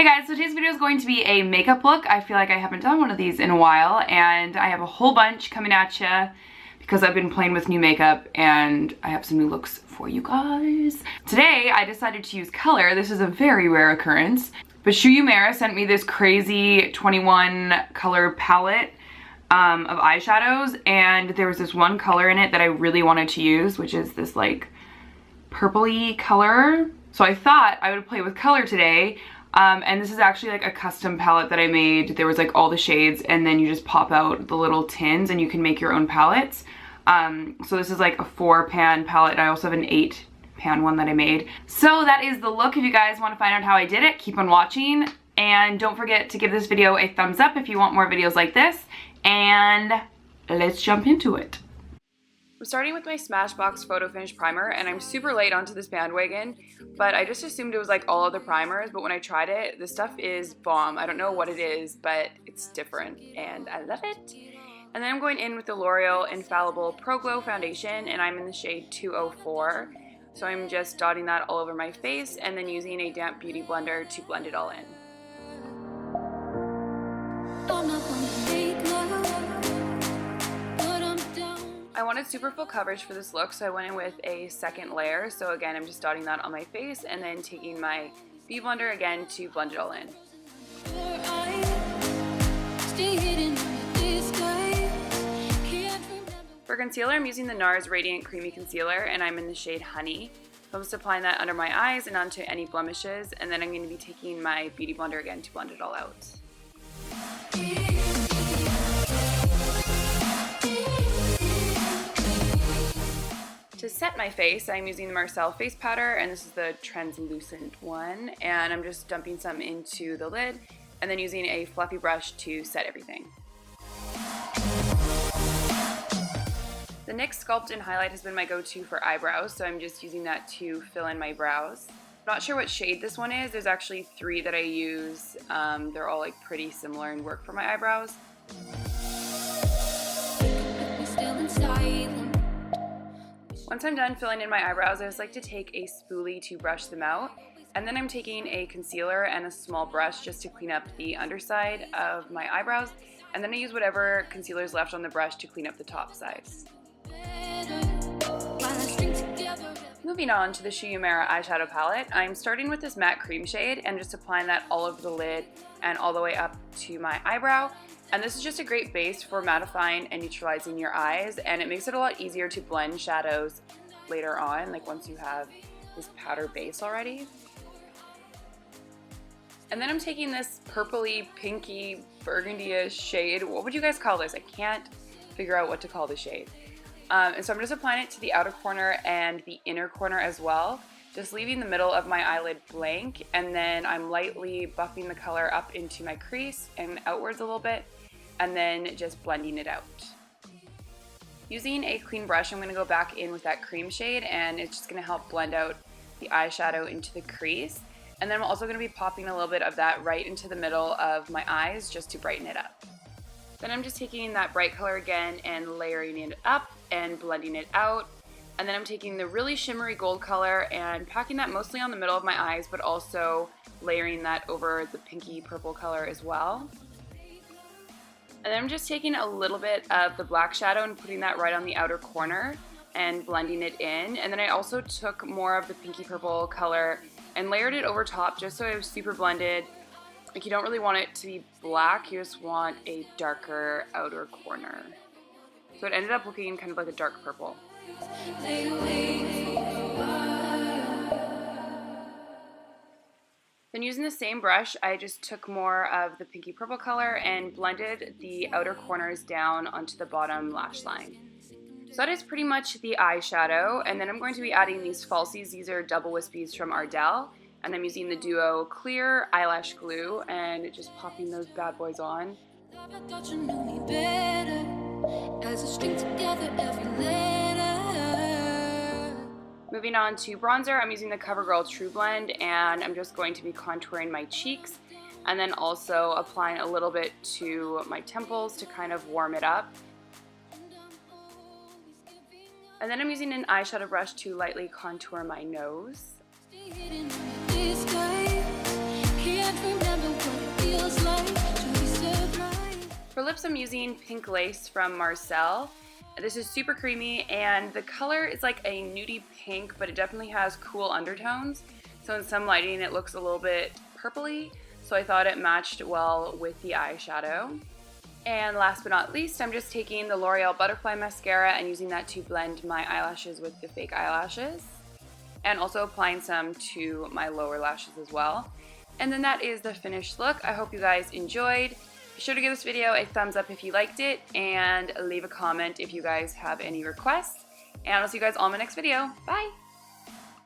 Hey guys, so today's video is going to be a makeup look. I feel like I haven't done one of these in a while, and I have a whole bunch coming at you because I've been playing with new makeup and I have some new looks for you guys. Today, I decided to use color. This is a very rare occurrence, but Shu sent me this crazy 21 color palette of eyeshadows, and there was this one color in it that I really wanted to use, which is this like purpley color. So I thought I would play with color today. And this is actually like a custom palette that I made. There was like all the shades, and then you just pop out the little tins and you can make your own palettes. So this is like a 4-pan palette, and I also have an 8-pan one that I made. So that is the look. If you guys want to find out how I did it, keep on watching. And don't forget to give this video a thumbs up if you want more videos like this. And let's jump into it. I'm starting with my Smashbox Photofinish primer, and I'm super late onto this bandwagon, but I just assumed it was like all other primers, but when I tried it, this stuff is bomb. I don't know what it is, but it's different, and I love it. And then I'm going in with the L'Oreal Infallible Pro Glow Foundation, and I'm in the shade 204. So I'm just dotting that all over my face, and then using a damp beauty blender to blend it all in. I wanted super full coverage for this look, so I went in with a second layer. So again, I'm just dotting that on my face and then taking my beauty blender again to blend it all in. For concealer, I'm using the Nars Radient Creamy Concealer, and I'm in the shade Honey. So I'm just applying that under my eyes and onto any blemishes, and then I'm going to be taking my beauty blender again to blend it all out. To set my face, I'm using the Marcelle face powder, and this is the translucent one, and I'm just dumping some into the lid and then using a fluffy brush to set everything. The NYX Sculpt and Highlight has been my go-to for eyebrows, so I'm just using that to fill in my brows. Not sure what shade this one is. There's actually 3 that I use. They're all like pretty similar and work for my eyebrows. Once I'm done filling in my eyebrows, I just like to take a spoolie to brush them out. And then I'm taking a concealer and a small brush just to clean up the underside of my eyebrows. And then I use whatever concealer is left on the brush to clean up the top sides. Moving on to the Shu eyeshadow palette, I'm starting with this matte cream shade and just applying that all over the lid and all the way up to my eyebrow. And this is just a great base for mattifying and neutralizing your eyes, and it makes it a lot easier to blend shadows later on, like once you have this powder base already. And then I'm taking this purpley, pinky, burgundy-ish shade. What would you guys call this? I can't figure out what to call the shade. And so I'm just applying it to the outer corner and the inner corner as well, just leaving the middle of my eyelid blank, and then I'm lightly buffing the color up into my crease and outwards a little bit, and then just blending it out. Using a clean brush, I'm going to go back in with that cream shade, and it's just going to help blend out the eyeshadow into the crease. And then I'm also going to be popping a little bit of that right into the middle of my eyes just to brighten it up. Then I'm just taking that bright color again and layering it up and blending it out. And then I'm taking the really shimmery gold color and packing that mostly on the middle of my eyes, but also layering that over the pinky purple color as well. And then I'm just taking a little bit of the black shadow and putting that right on the outer corner and blending it in. And then I also took more of the pinky purple color and layered it over top just so it was super blended. Like, you don't really want it to be black, you just want a darker outer corner. So it ended up looking kind of like a dark purple. Then using the same brush, I just took more of the pinky purple color and blended the outer corners down onto the bottom lash line. So that is pretty much the eyeshadow, and then I'm going to be adding these falsies. These are double wispies from Ardell, and I'm using the Duo Clear Eyelash Glue and just popping those bad boys on. Moving on to bronzer, I'm using the CoverGirl True Blend, and I'm just going to be contouring my cheeks and then also applying a little bit to my temples to kind of warm it up. And then I'm using an eyeshadow brush to lightly contour my nose. Can't remember lips, I'm using Pink Lace from Marcelle. This is super creamy, and the color is like a nudie pink, but it definitely has cool undertones. So in some lighting, it looks a little bit purpley, so I thought it matched well with the eyeshadow. And last but not least, I'm just taking the L'Oreal Butterfly Mascara and using that to blend my eyelashes with the fake eyelashes. And also applying some to my lower lashes as well. And then that is the finished look. I hope you guys enjoyed. Be sure to give this video a thumbs up if you liked it, and leave a comment if you guys have any requests. And I'll see you guys all in my next video. Bye!